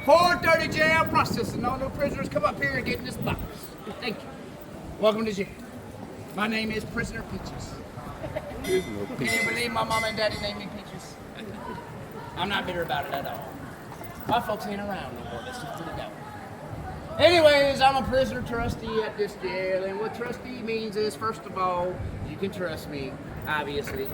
430 jail processing. All no prisoners come up here and get in this box. Thank you. Welcome to jail. My name is Prisoner Peaches. Can you believe my mom and daddy named me Peaches? I'm not bitter about it at all. My folks ain't around no more. Let's just put it that way. Anyways, I'm a prisoner trustee at this jail, and what trustee means is, first of all, you can trust me, obviously.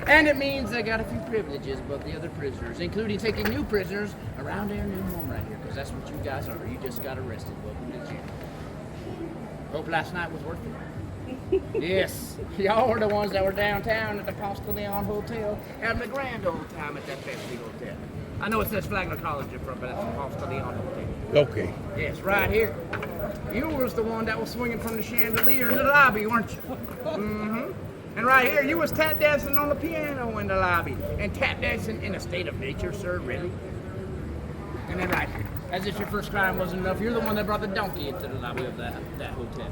And it means I got a few privileges above the other prisoners, including taking new prisoners around their new home right here, because that's what you guys are. You just got arrested. Welcome to jail. Hope last night was worth it. Yes, y'all were the ones that were downtown at the Ponce de Leon Hotel, having a grand old time at that fancy hotel. I know it says Flagler College in front, but that's the Ponce de Leon Hotel. Okay. Yes, right here. You was the one that was swinging from the chandelier in the lobby, weren't you? Mm-hmm. And right here, you was tap dancing on the piano in the lobby. And tap dancing in a state of nature, sir, really? And then right here, as if your first crime wasn't enough, you're the one that brought the donkey into the lobby of that hotel.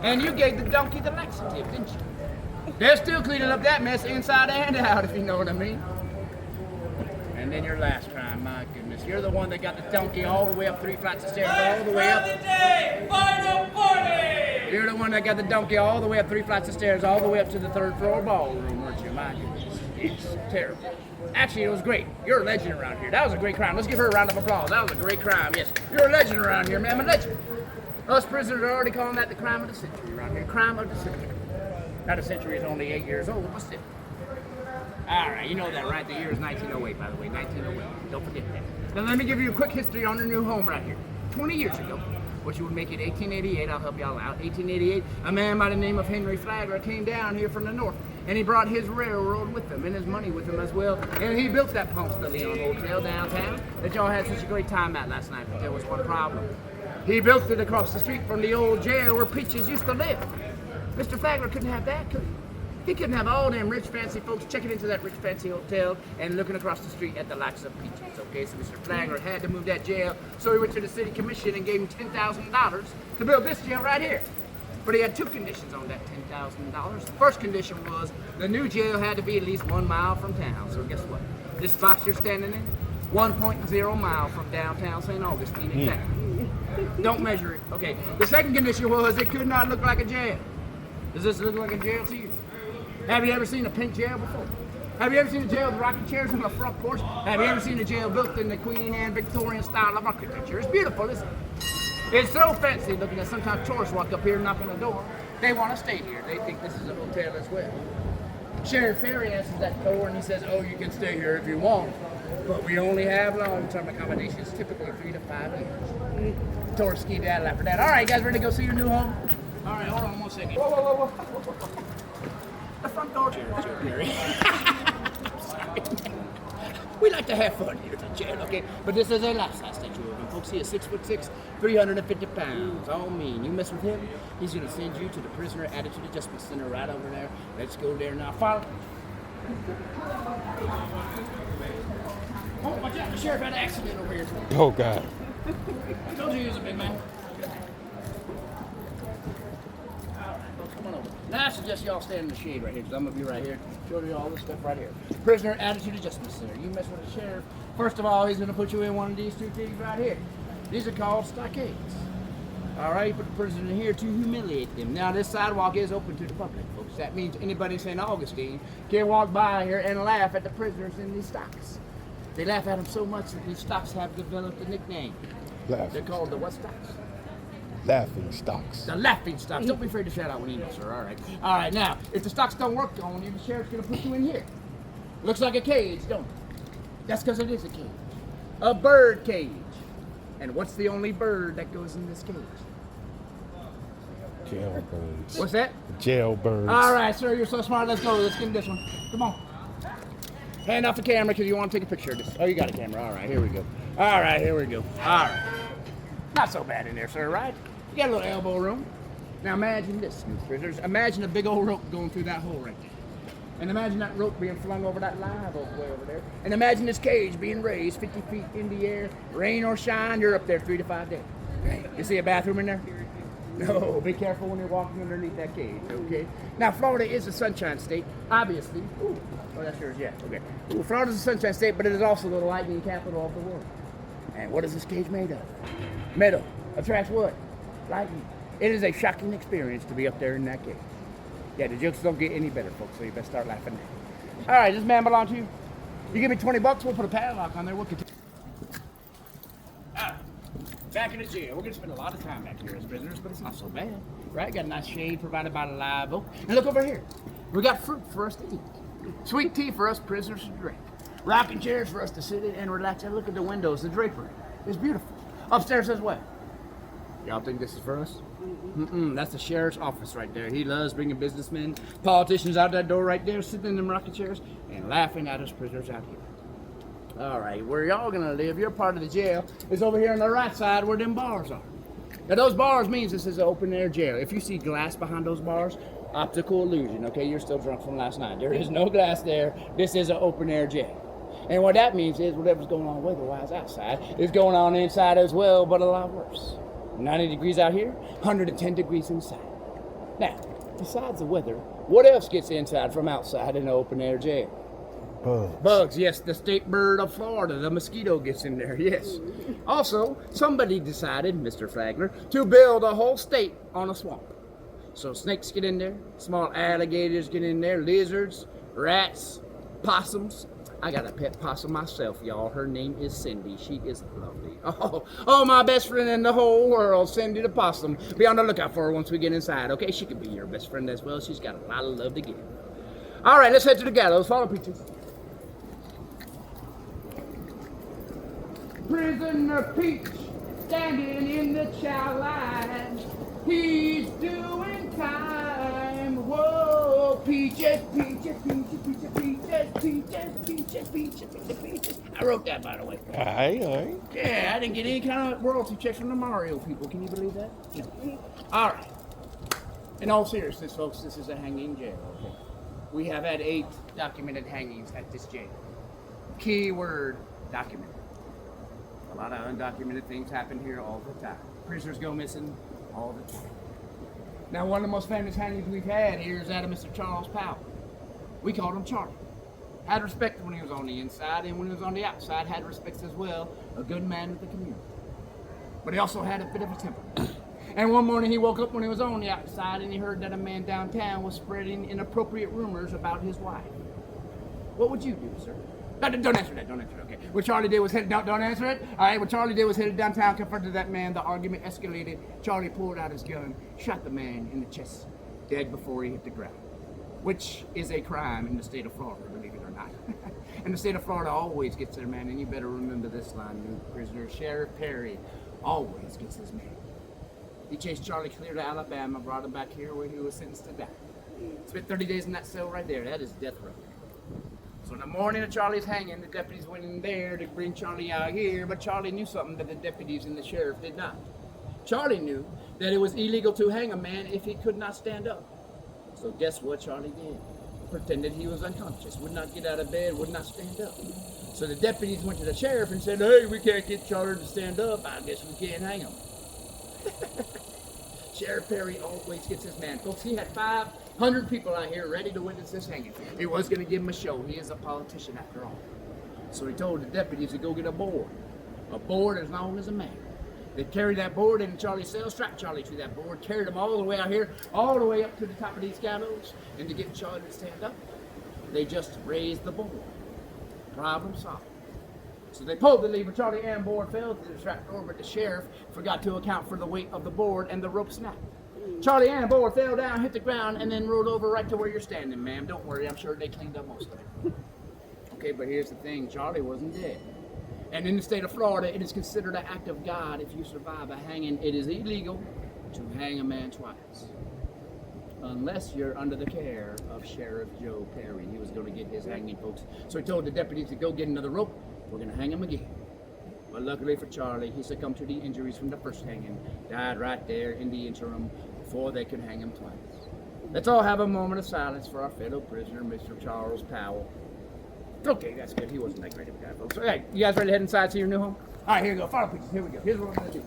And you gave the donkey the laxative, didn't you? They're still cleaning up that mess inside and out, if you know what I mean. And then your last crime, my goodness. You're the one that got the donkey all the way up 3 flights of stairs, all the way up. The day, final 40! You're the one that got the donkey all the way up 3 flights of stairs, all the way up to the 3rd floor ballroom, weren't you? My goodness. It's terrible. Actually, it was great. You're a legend around here. That was a great crime. Let's give her a round of applause. That was a great crime, yes. You're a legend around here, ma'am, a legend. Us prisoners are already calling that the crime of the century around here. Crime of the century. Now, the century is only 8 years old, but still. All right, you know that, right? The year is 1908, by the way, 1908. Don't forget that. Now, let me give you a quick history on your new home right here. 20 years ago, which would make it 1888, I'll help y'all out. 1888, a man by the name of Henry Flagler came down here from the north, and he brought his railroad with him and his money with him as well, and he built that Ponce de Leon Hotel downtown that y'all had such a great time at last night, but there was one problem. He built it across the street from the old jail where Peaches used to live. Mr. Flagler couldn't have that, could he? He couldn't have all them rich, fancy folks checking into that rich, fancy hotel and looking across the street at the likes of Peaches, okay? So Mr. Flagler had to move that jail, so he went to the city commission and gave him $10,000 to build this jail right here. But he had 2 conditions on that $10,000. The first condition was the new jail had to be at least 1 mile from town. So guess what? This box you're standing in, 1.0 mile from downtown St. Augustine, exactly. Don't measure it, okay? The second condition was it could not look like a jail. Does this look like a jail to you? Have you ever seen a pink jail before? Have you ever seen a jail with rocking chairs on the front porch? Have you ever seen a jail built in the Queen Anne Victorian style of architecture? It's beautiful, isn't it? It's so fancy looking that sometimes tourists walk up here and knock on the door. They want to stay here. They think this is a hotel as well. Sheriff Ferry answers that door and he says, oh, you can stay here if you want, but we only have long-term accommodations, typically 3 to 5 years. Tourists keep that after that. All right, guys, ready to go see your new home? All right, hold on 1 second. Whoa. The front door chair is Mary. Sorry. We like to have fun here at the jail, okay? But this is a life-size statue of him. Folks, he is 6'6", 350 pounds. All mean. You mess with him, he's going to send you to the Prisoner Attitude Adjustment Center right over there. Let's go there now. Follow. Oh, watch out. The sheriff had an accident over here. Oh, God. I told you he was a big man. Come on over. Now I suggest y'all stand in the shade right here, because I'm going to be right here. Show you all this stuff right here. Prisoner Attitude Adjustment Center. You mess with the sheriff, first of all, he's going to put you in one of these 2 things right here. These are called stockades. All right, you put the prisoner in here to humiliate them. Now, this sidewalk is open to the public, folks. That means anybody in St. Augustine can walk by here and laugh at the prisoners in these stocks. They laugh at them so much that these stocks have developed a nickname. They're called the what stocks? Laughing stocks. The laughing stocks. Don't be afraid to shout out when you know, sir. All right. All right, now, if the stocks don't work on you, the sheriff's going to put you in here. Looks like a cage, don't it? That's because it is a cage. A bird cage. And what's the only bird that goes in this cage? Jailbirds. What's that? Jailbirds. All right, sir, you're so smart. Let's go. Let's get in this one. Come on. Hand off the camera because you want to take a picture of this. Oh, you got a camera. All right, here we go. All right, here we go. All right. Not so bad in there, sir, right? You got a little elbow room. Now imagine this, new prisoners. Imagine a big old rope going through that hole right there. And imagine that rope being flung over that live oak way over there. And imagine this cage being raised 50 feet in the air. Rain or shine, you're up there 3 to 5 days. You see a bathroom in there? No, be careful when you're walking underneath that cage, okay? Now, Florida is a sunshine state, obviously. Ooh, oh, that's yours, yeah, okay. Ooh, Florida's a sunshine state, but it is also the lightning capital of the world. And what is this cage made of? Metal. Attracts what? Lightning. It is a shocking experience to be up there in that cage. Yeah, the jokes don't get any better, folks, so you better start laughing now. All right, does this man belong to you? You give me 20 bucks, we'll put a padlock on there, we'll continue. Back in the jail. We're going to spend a lot of time back here as prisoners, but it's not so bad. Right? Got a nice shade provided by the live oak. And look over here. We got fruit for us to eat. Sweet tea for us prisoners to drink. Rocking chairs for us to sit in and relax. And look at the windows. The drapery is beautiful. Upstairs as well. Y'all think this is for us? That's the sheriff's office right there. He loves bringing businessmen, politicians out that door right there, sitting in them rocking chairs and laughing at us prisoners out here. All right, where y'all gonna live, your part of the jail is over here on the right side where them bars are. Now those bars means this is an open air jail. If you see glass behind those bars, optical illusion, okay? You're still drunk from last night. There is no glass there. This is an open air jail. And what that means is whatever's going on weather-wise outside is going on inside as well, but a lot worse. 90 degrees out here, 110 degrees inside. Now, besides the weather, what else gets inside from outside in an open air jail? Bugs. Bugs, yes, the state bird of Florida, the mosquito gets in there, yes. Also, somebody decided, Mr. Flagler, to build a whole state on a swamp. So snakes get in there, small alligators get in there, lizards, rats, possums. I got a pet possum myself, y'all. Her name is Cindy. She is lovely. Oh, my best friend in the whole world, Cindy the possum. Be on the lookout for her once we get inside, okay? She could be your best friend as well. She's got a lot of love to give. All right, let's head to the gallows. Follow Peaches. Prisoner Peach, standing in the chow line. He's doing time. Whoa, peaches, peaches, peaches, peaches, peaches, peaches, peaches, peaches, peaches, peaches. I wrote that, by the way. Aye. Yeah, I didn't get any kind of royalty check from the Mario people. Can you believe that? No. All right. In all seriousness, folks, this is a hanging jail. Okay. We have had 8 documented hangings at this jail. Keyword, documented. A lot of undocumented things happen here all the time. Prisoners go missing all the time. Now, one of the most famous hangings we've had here is that of Mr. Charles Powell. We called him Charlie. Had respect when he was on the inside, and when he was on the outside, had respect as well. A good man of the community. But he also had a bit of a temper. And one morning he woke up when he was on the outside, and he heard that a man downtown was spreading inappropriate rumors about his wife. What would you do, sir? Don't answer that, okay. What Charlie did was don't answer it. All right, what Charlie did was headed downtown, confronted that man. The argument escalated. Charlie pulled out his gun, shot the man in the chest, dead before he hit the ground. Which is a crime in the state of Florida, believe it or not. And the state of Florida always gets their man, and you better remember this line, new prisoner. Sheriff Perry always gets his man. He chased Charlie clear to Alabama, brought him back here where he was sentenced to die. Spent 30 days in that cell right there. That is death row. So in the morning of Charlie's hanging, the deputies went in there to bring Charlie out here, but Charlie knew something that the deputies and the sheriff did not. Charlie knew that it was illegal to hang a man if he could not stand up. So guess what Charlie did? Pretended he was unconscious, would not get out of bed, would not stand up. So the deputies went to the sheriff and said, hey, we can't get Charlie to stand up. I guess we can't hang him. Sheriff Perry always gets his man. Folks, he had 500 people out here ready to witness this hanging. He was going to give him a show. He is a politician after all. So he told the deputies to go get a board. A board as long as a man. They carried that board in Charlie's cell, strapped Charlie to that board, carried him all the way out here, all the way up to the top of these gallows. And to get Charlie to stand up, they just raised the board. Problem solved. So they pulled the lever. Charlie and board fell to the trap door, but the sheriff forgot to account for the weight of the board, and the rope snapped. Charlie and board fell down, hit the ground, and then rolled over right to where you're standing, ma'am. Don't worry, I'm sure they cleaned up most of it. Okay, but here's the thing. Charlie wasn't dead. And in the state of Florida, it is considered an act of God if you survive a hanging. It is illegal to hang a man twice. Unless you're under the care of Sheriff Joe Perry. He was going to get his hanging, folks. So he told the deputies to go get another rope. We're going to hang him again. But luckily for Charlie, he succumbed to the injuries from the first hanging. Died right there in the interim before they could hang him twice. Let's all have a moment of silence for our fellow prisoner, Mr. Charles Powell. Okay, that's good. He wasn't that great of a guy, folks. All right, you guys ready to head inside to your new home? All right, here we go. Follow pictures. Here we go. Here's what we're going to do.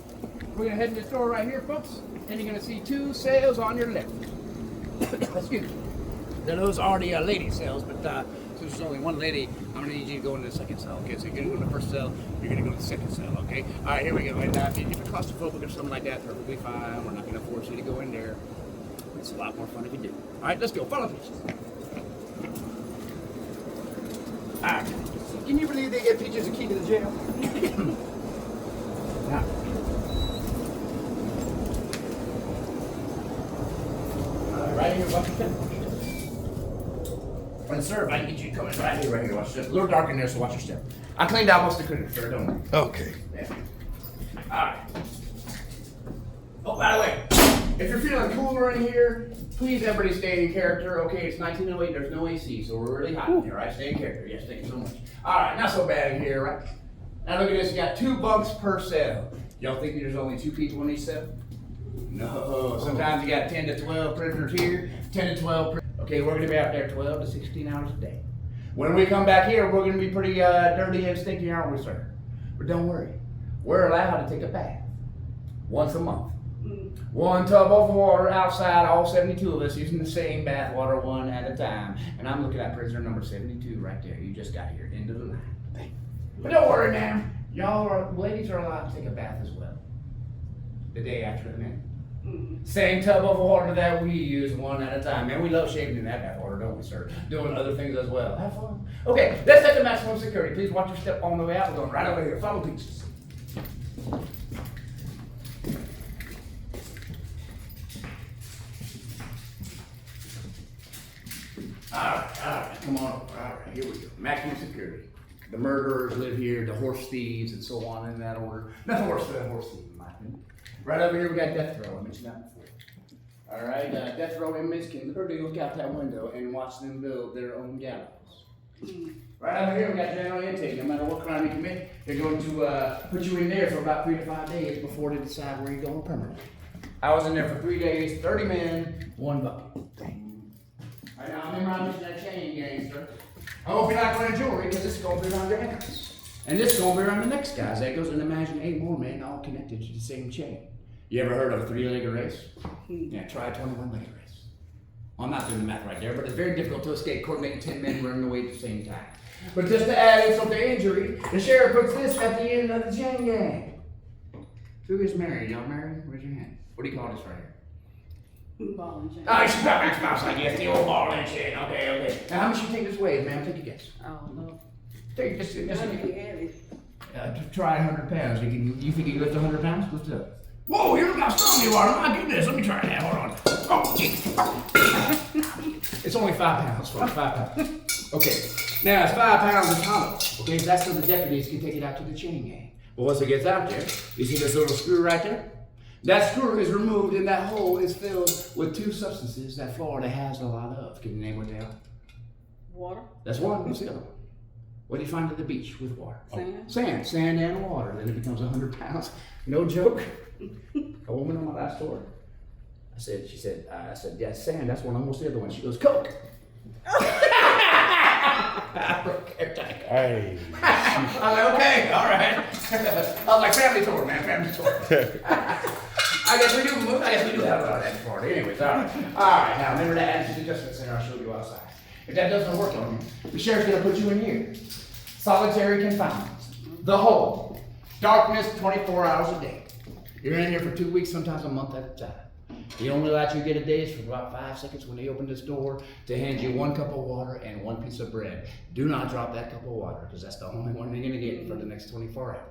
We're going to head in this door right here, folks. and you're gonna see 2 cells on your left. Excuse me. Now, those are the lady cells, but since there's only one lady, I'm gonna need you to go into the second cell. Okay, so you're gonna go in the first cell, you're gonna go to the second cell. Okay. All right, here we go. And if you're claustrophobic or something like that, perfectly fine. We're not gonna force you to go in there. It's a lot more fun if you do. All right, let's go. Follow Peaches. All right. Can you believe they get Peaches a key to the jail? Now. Right here, watch your step. And sir, if I can get you to come in right here, watch your step. A little dark in there, so watch your step. I cleaned out most of the critters, sir, don't worry. Okay. Yeah. Alright. Oh, by the way, if you're feeling cooler in here, please everybody stay in character. Okay, it's 1908, there's no AC, so we're really hot in here, right? Stay in character. Yes, thank you so much. Alright, not so bad in here, right? Now look at this, you got 2 bunks per cell. Y'all think there's only 2 people in each cell? No, sometimes you got 10 to 12 prisoners here, 10 to 12 prisoners. Okay, we're gonna be out there 12 to 16 hours a day. When we come back here, we're gonna be pretty dirty and stinky, aren't we, sir? But don't worry, we're allowed to take a bath once a month. 1 tub of water outside, all 72 of us using the same bath water one at a time. And I'm looking at prisoner number 72 right there. You just got here, end of the line. But don't worry, ma'am. Ladies are allowed to take a bath as well. The day after the men. Same tub of water that we use one at a time. Man, we love shaving in that bath water, don't we, sir? Doing other things as well. Have fun. Okay, let's set the maximum security. Please watch your step on the way out. We're going right over here. Follow Peaches. Alright, come on. Alright, here we go. Maximum security. The murderers live here, the horse thieves, and so on in that order. Nothing worse than a horse thief, in my opinion. Right over here, we got death row. I mentioned that before. All right, death row inmates can literally look out that window and watch them build their own gallows. Right over here, we got general intake. No matter what crime you commit, they're going to put you in there for about 3 to 5 days before they decide where you're going permanently. I was in there for 3 days, 30 men, 1 bucket. Dang. All right, now remember I mentioned that chain gang, sir. I hope you're not wearing jewelry because this is going to be around your ankles. And this is going to be around the next guy's ankles, and imagine 8 more men all connected to the same chain. You ever heard of a 3-legged race? Yeah, try a 21-legged race. Well, I'm not doing the math right there, but it's very difficult to escape coordinating 10 men running away at the same time. But just to add insult to injury, the sheriff puts this at the end of the chain gang. Who is married? Y'all married? Raise your hand. What do you call this right here? Ball and chain. Oh, she's got Max Mouse, I guess. The old ball and chain. Okay. Now, how much you think this weighs, ma'am? Take a guess. I don't know. Take just It's gonna be heavy. try 100 pounds. You think you can lift 100 pounds? Lift it up. Whoa, you look how strong you are. My goodness. Let me try that. Hold on. Oh, geez. It's only 5 pounds, folks. 5 pounds. Okay. Now, it's 5 pounds of hollow. Okay, that's so the deputies can take it out to the chain gang. But once it gets out there, you see this little screw right there? That screw is removed and that hole is filled with 2 substances that Florida has a lot of. Can you name what they are? Water. That's one. What's the other one? What do you find at the beach with water? Sand. Sand and water. Then it becomes 100 pounds. No joke. A woman on my last tour. I said, yeah, sand. That's one. What's the other one? She goes, Coke. Hey. I'm like, okay, all right. I was like, family tour, man, family tour. I guess we do have a lot of that in Florida. Anyways, all right. All right, now remember that attitude adjustment center I showed you outside. If that doesn't work on you, the sheriff's gonna put you in here. Solitary confinement. The hole. Darkness 24 hours a day. You're in here for 2 weeks, sometimes a month at a time. The only light you get a day is for about 5 seconds when they open this door to hand you 1 cup of water and 1 piece of bread. Do not drop that cup of water because that's the only one you're gonna get for the next 24 hours.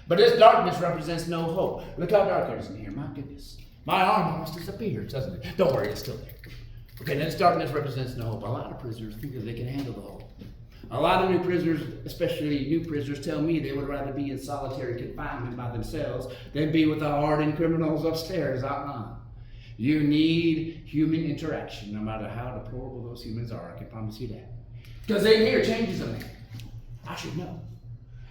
But this darkness represents no hope. Look how dark it is in here, my goodness. My arm almost disappeared, doesn't it? Don't worry, it's still there. Okay, this darkness represents no hope. A lot of prisoners think that they can handle the hope. A lot of new prisoners, especially new prisoners, tell me they would rather be in solitary confinement by themselves than be with the hardened criminals upstairs. You need human interaction, no matter how deplorable those humans are. I can promise you that. Because in here changes a man. I should know.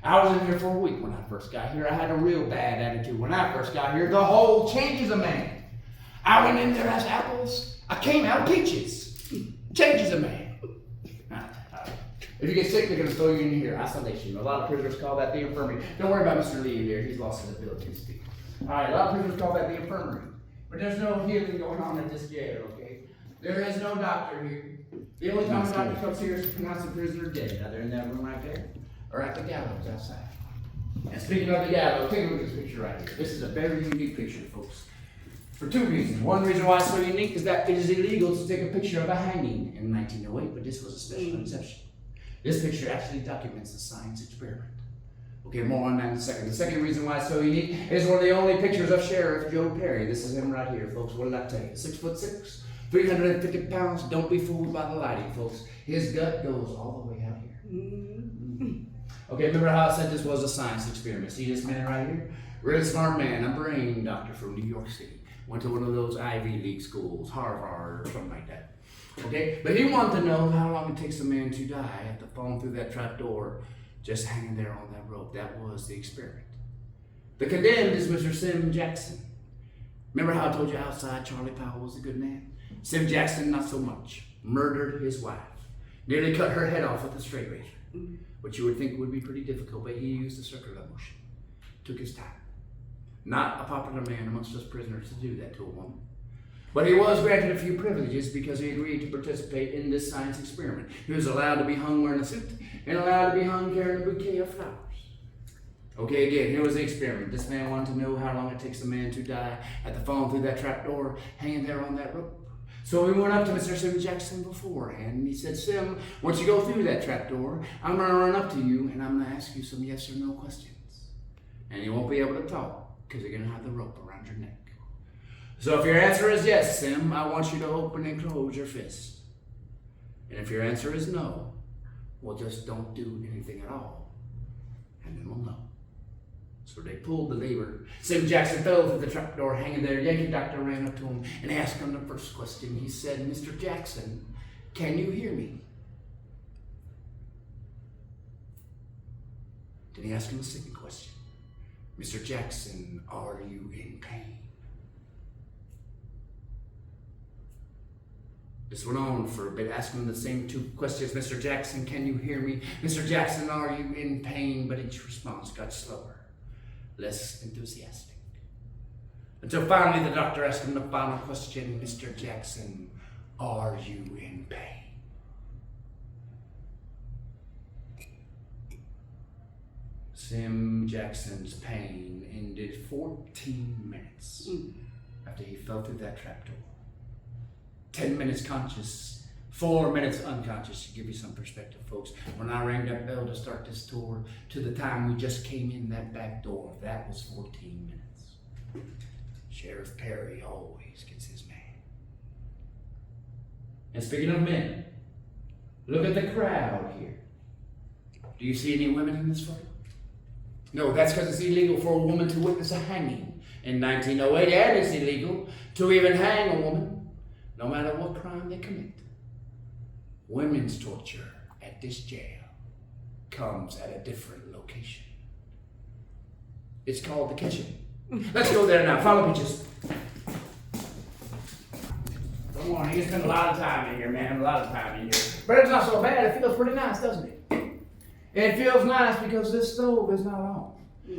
I was in here for a week when I first got here. I had a real bad attitude when I first got here. The whole changes a man. I went in there as apples. I came out peaches. Changes a man. If you get sick, they're going to throw you in here. Isolation. A lot of prisoners call that the infirmary. Don't worry about Mr. Lee in there. He's lost his ability to speak. All right, a lot of prisoners call that the infirmary. But there's no healing going on at this jail, okay? There is no doctor here. The only time a doctor comes here is to pronounce a prisoner dead. Now they're in that room right there, or at the gallows outside. And speaking of the gallows, take a look at this picture right here. This is a very unique picture, folks. For two reasons. One reason why it's so unique is that it is illegal to take a picture of a hanging in 1908, but this was a special exception. This picture actually documents a science experiment. Okay, more on that in a second. The second reason why it's so unique is one of the only pictures of Sheriff Joe Perry. This is him right here, folks. What did I tell you? 6'6", 350 pounds. Don't be fooled by the lighting, folks. His gut goes all the way out here. Okay, remember how I said this was a science experiment? See this man right here? Really smart man, a brain doctor from New York City. Went to one of those Ivy League schools, Harvard or something like that. Okay, but he wanted to know how long it takes a man to die after falling through that trap door, just hanging there on that rope. That was the experiment. The condemned is Mr. Sim Jackson. Remember how I told you outside Charlie Powell was a good man? Sim Jackson, not so much. Murdered his wife. Nearly cut her head off with a straight razor. Which you would think would be pretty difficult, but he used the circular motion. Took his time. Not a popular man amongst us prisoners to do that to a woman. But he was granted a few privileges because he agreed to participate in this science experiment. He was allowed to be hung wearing a suit and allowed to be hung carrying a bouquet of flowers. Okay, again, here was the experiment. This man wanted to know how long it takes a man to die after falling through that trap door, hanging there on that rope. So we went up to Mr. Sim Jackson beforehand, and he said, Sim, once you go through that trap door, I'm going to run up to you, and I'm going to ask you some yes or no questions. And you won't be able to talk, because you're going to have the rope around your neck. So if your answer is yes, Sim, I want you to open and close your fist. And if your answer is no, well, just don't do anything at all, and then we'll know. So they pulled the lever. Sim Jackson fell through the trapdoor, hanging there. Yankee doctor ran up to him and asked him the first question. He said, Mr. Jackson, can you hear me? Then he asked him the second question. Mr. Jackson, are you in pain? This went on for a bit, asking him the same two questions. Mr. Jackson, can you hear me? Mr. Jackson, are you in pain? But each response got slower, less enthusiastic. Until finally the doctor asked him the final question, Mr. Jackson, are you in pain? Sim Jackson's pain ended 14 minutes after he fell through that trapdoor. 10 minutes conscious, 4 minutes unconscious, to give you some perspective, folks. When I rang that bell to start this tour, to the time we just came in that back door, that was 14 minutes. Sheriff Perry always gets his man. And speaking of men, look at the crowd here. Do you see any women in this photo? No, that's because it's illegal for a woman to witness a hanging in 1908, and it's illegal to even hang a woman, no matter what crime they commit. Women's torture at this jail comes at a different location. It's called the kitchen. Let's go there now. Follow me, just. Come on, you spend a lot of time in here, man. A lot of time in here. But it's not so bad. It feels pretty nice, doesn't it? It feels nice because this stove is not on.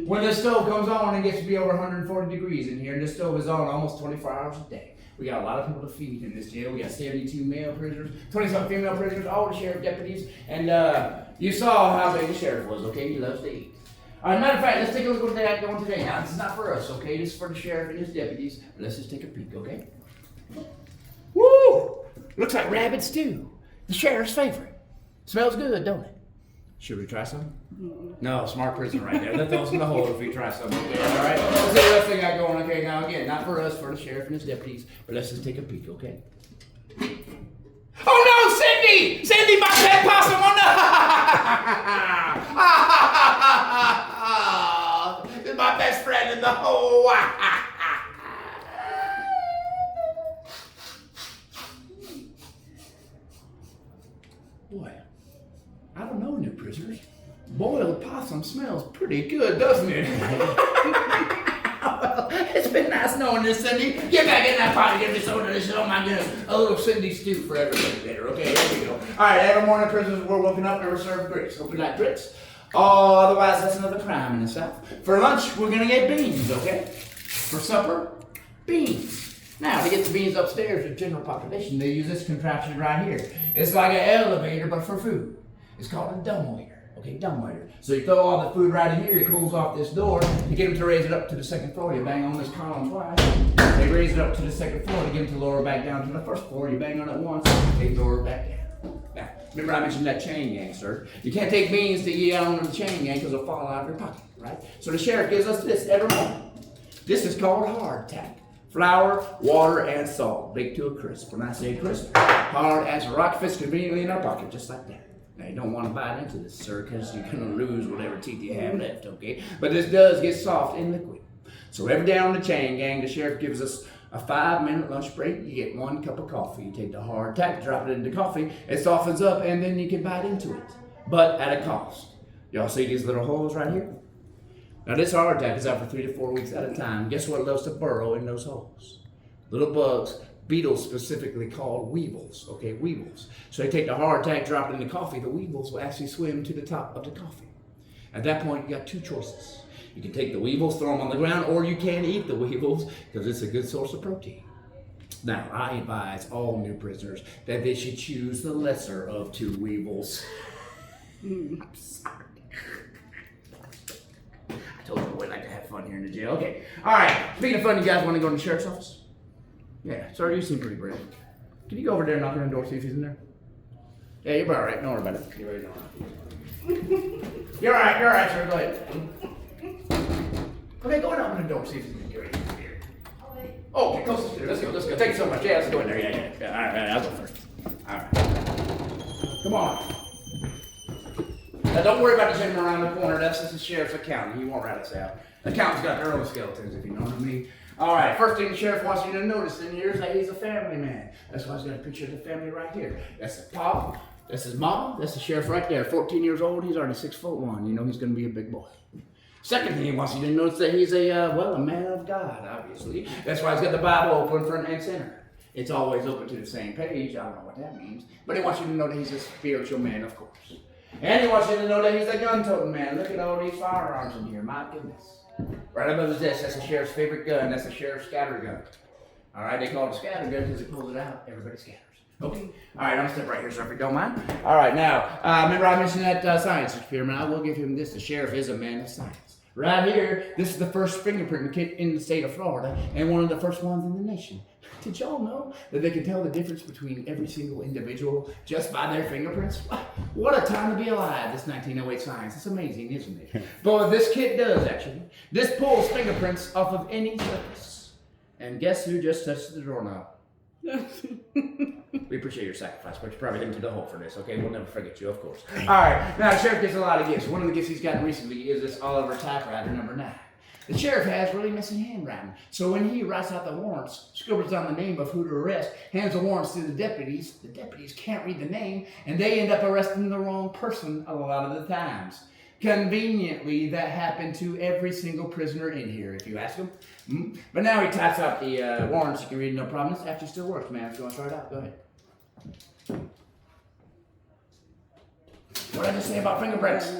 When this stove comes on, it gets to be over 140 degrees in here, and this stove is on almost 24 hours a day. We got a lot of people to feed in this jail. We got 72 male prisoners, 20-some female prisoners, all the sheriff deputies, and you saw how big the sheriff was, okay? He loves to eat. Matter of fact, let's take a look at what they got going today. Now, this is not for us, okay? This is for the sheriff and his deputies. But let's just take a peek, okay? Woo! Looks like rabbit stew. The sheriff's favorite. Smells good, don't it? Should we try some? No, smart prisoner right there. Let those in the hole if we try some. Okay, all right? Let's see the other thing I got going. Okay, now again, not for us, for the sheriff and his deputies, but let's just take a peek, okay? Oh no, Cindy! Cindy, my pet possum! Oh no! This is my best friend in the whole. Boy, I don't know, new prisoners. Boiled possum smells pretty good, doesn't it? Well, it's been nice knowing this, Cindy. Get back in that pot and get me some of this. Oh my goodness, a little Cindy stew for everybody later. Okay, there we go. All right, every morning prisoners were woken up and were served grits. Hope you like grits. Oh, otherwise that's another crime in the South. For lunch, we're gonna get beans, okay? For supper, beans. Now, to get the beans upstairs to the general population, they use this contraption right here. It's like an elevator, but for food. It's called a dumbwaiter. Okay, dumbwaiter. So you throw all the food right in here, it closes off this door. You get them to raise it up to the second floor, you bang on this column twice. They raise it up to the second floor, to get them to lower back down to the first floor. You bang on it once, they lower it back down. Now, remember I mentioned that chain gang, sir. You can't take beans to eat out on the chain gang because they'll fall out of your pocket, right? So the sheriff gives us this every morning. This is called hardtack. Flour, water, and salt, baked to a crisp. When I say crisp, hard as a rock fits conveniently in our pocket, just like that. Now, you don't want to bite into this, sir, because you're going to lose whatever teeth you have left, okay? But this does get soft and liquid. So every day on the chain gang, the sheriff gives us a 5-minute lunch break. You get 1 cup of coffee. You take the hardtack, drop it into coffee. It softens up, and then you can bite into it, but at a cost. Y'all see these little holes right here? Now, this hardtack is out for 3 to 4 weeks at a time. Guess what loves to burrow in those holes? Little bugs. Beetles specifically called weevils, okay, weevils. So they take the hardtack, drop it in the coffee, the weevils will actually swim to the top of the coffee. At that point, you got 2 choices. You can take the weevils, throw them on the ground, or you can eat the weevils because it's a good source of protein. Now, I advise all new prisoners that they should choose the lesser of 2 weevils. I'm sorry. I told you we'd like to have fun here in the jail. Okay, all right, speaking of fun, you guys want to go to the sheriff's office? Yeah, sir, you seem pretty brave. Can you go over there and knock on the door, see if he's in there? Yeah, you're all right. Don't worry about it. You're right, you're all right, sir. Go ahead. Okay, go and open the door, see if he's in here. Oh, okay, close to the door. Let's go. Thank you so much. Yeah, let's go in there. Yeah. All right, I'll go first. All right. Come on. Now, don't worry about the gentleman around the corner. That's just the sheriff's accountant. He won't rat us out. The accountant's got their own skeletons, if you know what I mean. All right, first thing the sheriff wants you to notice in here is that he's a family man. That's why he's got a picture of the family right here. That's his pop, that's his mom, that's the sheriff right there. 14 years old, he's already 6'1". You know he's going to be a big boy. Second thing he wants you to notice that he's a man of God, obviously. That's why he's got the Bible open front and center. It's always open to the same page. I don't know what that means. But he wants you to know that he's a spiritual man, of course. And he wants you to know that he's a gun-toting man. Look at all these firearms in here. My goodness. Right above his desk, that's the sheriff's favorite gun. That's the sheriff's scatter gun. All right, they call it a scatter gun because he pulls it out, everybody scatters. Okay. All right, I'm gonna step right here, sir, if you don't mind. All right, now, remember I mentioned that science experiment. I will give him this. The sheriff is a man of science. Right here, this is the first fingerprint kit in the state of Florida and one of the first ones in the nation. Did y'all know that they can tell the difference between every single individual just by their fingerprints? What a time to be alive, this 1908 science. It's amazing, isn't it? But what this kit does, actually, this pulls fingerprints off of any surface. And guess who just touched the doorknob? We appreciate your sacrifice, but you're probably heading to the hole for this, okay? We'll never forget you, of course. All right, now the sheriff gets a lot of gifts. One of the gifts he's gotten recently is this Oliver typewriter number 9. The sheriff has really messy handwriting, so when he writes out the warrants, scribbles down the name of who to arrest, hands the warrants to the deputies can't read the name, and they end up arresting the wrong person a lot of the times. Conveniently, that happened to every single prisoner in here, if you ask them. But now he types out the warrants. You can read no problem. This actually still works, man. If you want to try it out, go ahead. What did I just say about fingerprints?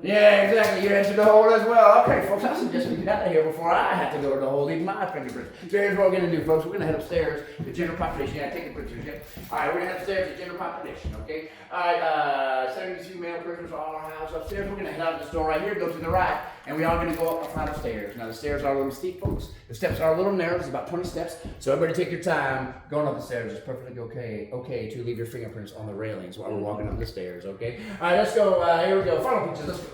Yeah, exactly. You entered the hole as well. Okay, folks, I suggest we get out of here before I have to go to the hole, leave my fingerprints. So here's what we're going to do, folks. We're going to head upstairs to general population. Yeah, take the pictures, okay? All right, we're going to head upstairs to general population, okay? All right, 72 male prisoners all are housed upstairs. We're going to head out this door right here, go to the right, and we are going to go up a flight of stairs. Now, the stairs are a little steep, folks. The steps are a little narrow. There's about 20 steps. So everybody take your time. Going up the stairs is perfectly okay to leave your fingerprints on the railings while we're walking up the stairs, okay? All right, let's go. Here we go. Follow pictures. Let's go.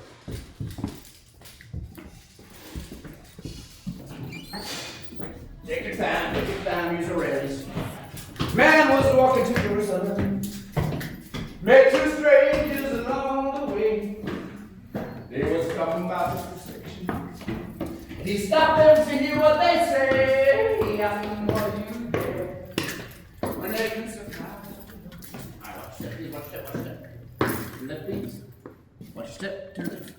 Take your time, use your readies. Man was walking to Jerusalem, met 2 strangers along the way. They was talking about his crucifixion. He stopped them to hear what they say. He asked them, what do you care when they crucified? All right, watch step. Left piece. Watch your step, turn left.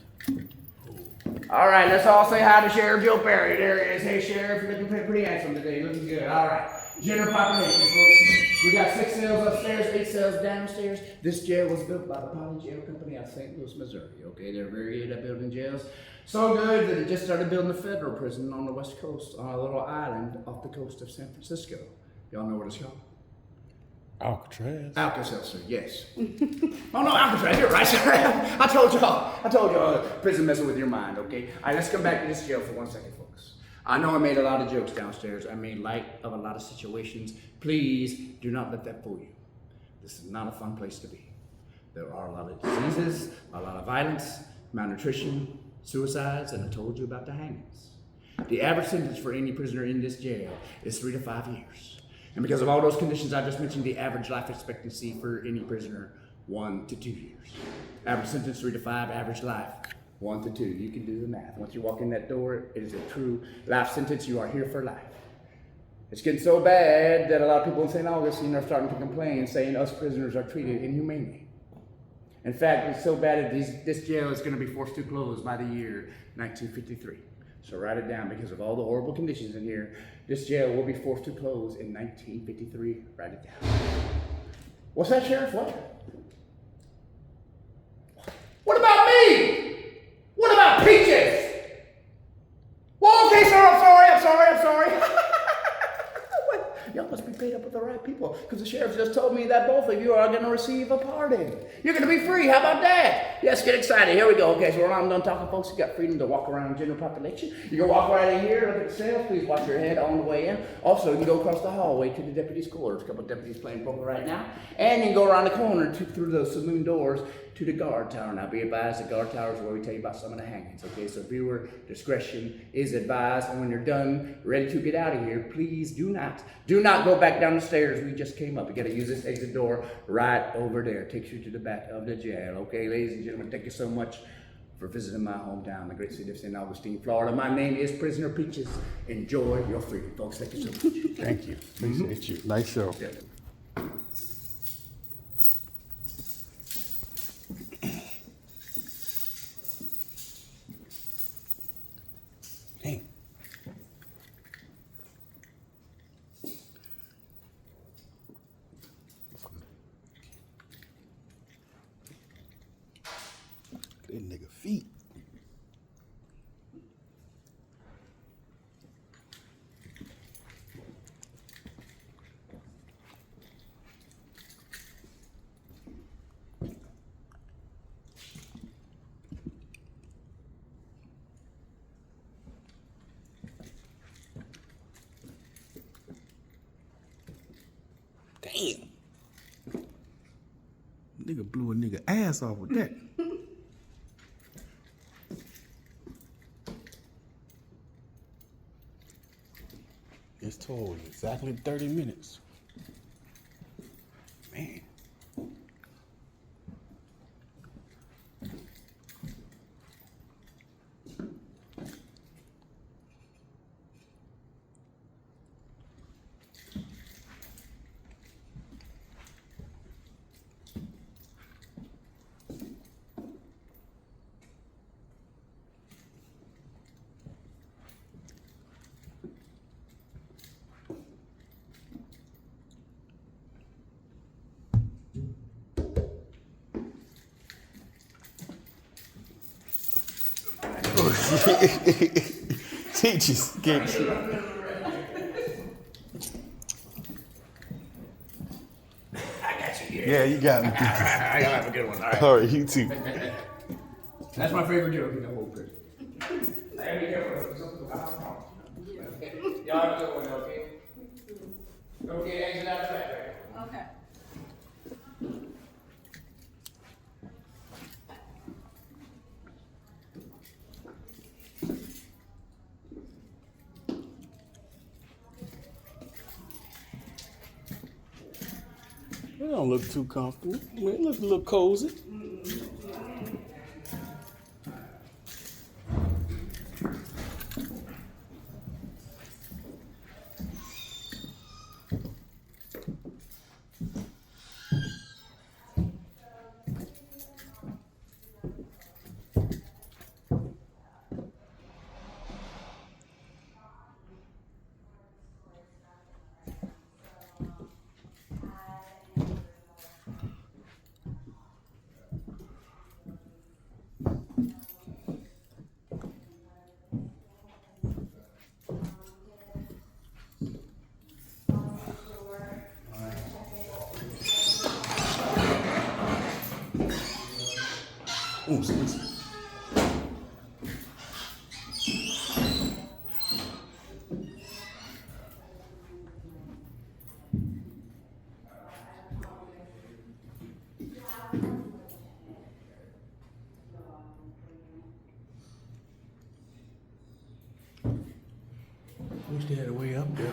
All right, let's all say hi to Sheriff Joe Perry. There he is. Hey, Sheriff, you're looking pretty handsome today. Looking good. All right. General population, folks. We got 6 cells upstairs, 8 cells downstairs. This jail was built by the Poly Jail Company out of St. Louis, Missouri. Okay, they're very good at building jails. So good that they just started building a federal prison on the west coast, on a little island off the coast of San Francisco. Y'all know what it's called? Alcatraz. Alcatraz, sir, yes. Oh no, Alcatraz, you're right, sir. I told y'all, prison messing with your mind, okay? All right, let's come back to this jail for 1 second, folks. I know I made a lot of jokes downstairs. I made light of a lot of situations. Please do not let that fool you. This is not a fun place to be. There are a lot of diseases, a lot of violence, malnutrition, suicides, and I told you about the hangings. The average sentence for any prisoner in this jail is 3 to 5 years. And because of all those conditions I just mentioned, the average life expectancy for any prisoner, 1 to 2 years. Average sentence, 3 to 5, average life, 1 to 2. You can do the math. Once you walk in that door, it is a true life sentence. You are here for life. It's getting so bad that a lot of people in St. Augustine are starting to complain, saying us prisoners are treated inhumanely. In fact, it's so bad that this jail is going to be forced to close by the year 1953. So write it down because of all the horrible conditions in here. This jail will be forced to close in 1953. Write it down. What's that, Sheriff? What about me? What about Peaches? Well, okay, sir, I'm sorry. Y'all must be paid up with the right people, because the sheriff just told me that both of you are going to receive a pardon. You're going to be free. How about that? Yes, get excited. Here we go. Okay, so when I'm done talking, folks, you got freedom to walk around the general population. You can walk right in here, look at the cells. Please watch your head on the way in. Also, you can go across the hallway to the deputies' quarters. A couple of deputies playing poker right now. And you can go around the corner through those saloon doors to the guard tower. Now, be advised, the guard tower is where we tell you about some of the hangings. Okay, so viewer discretion is advised. And when you're done, ready to get out of here, please do not go back down the stairs we just came up. You got to use this exit door right over there. It takes you to the back of the jail. Okay, ladies and gentlemen, thank you so much for visiting my hometown, the great city of St. Augustine, Florida. My name is Prisoner Peaches. Enjoy your freedom, folks. Thank you so much. Thank you. Appreciate you. Nice show. Yeah. Dang. That nigga feet. Damn. Nigga blew a nigga ass off with that. It's told exactly 30 minutes. Man. Teachers, get you. I got you here. Yeah, you got me. I gotta have a good one. All right. All right, you too. That's my favorite joke in the whole prison. I gotta be careful. Y'all have a good one, okay? Okay, exit out the back. Okay. It don't look too comfortable. It looks a little cozy. Ooh, excuse me. Wish they had a way up there.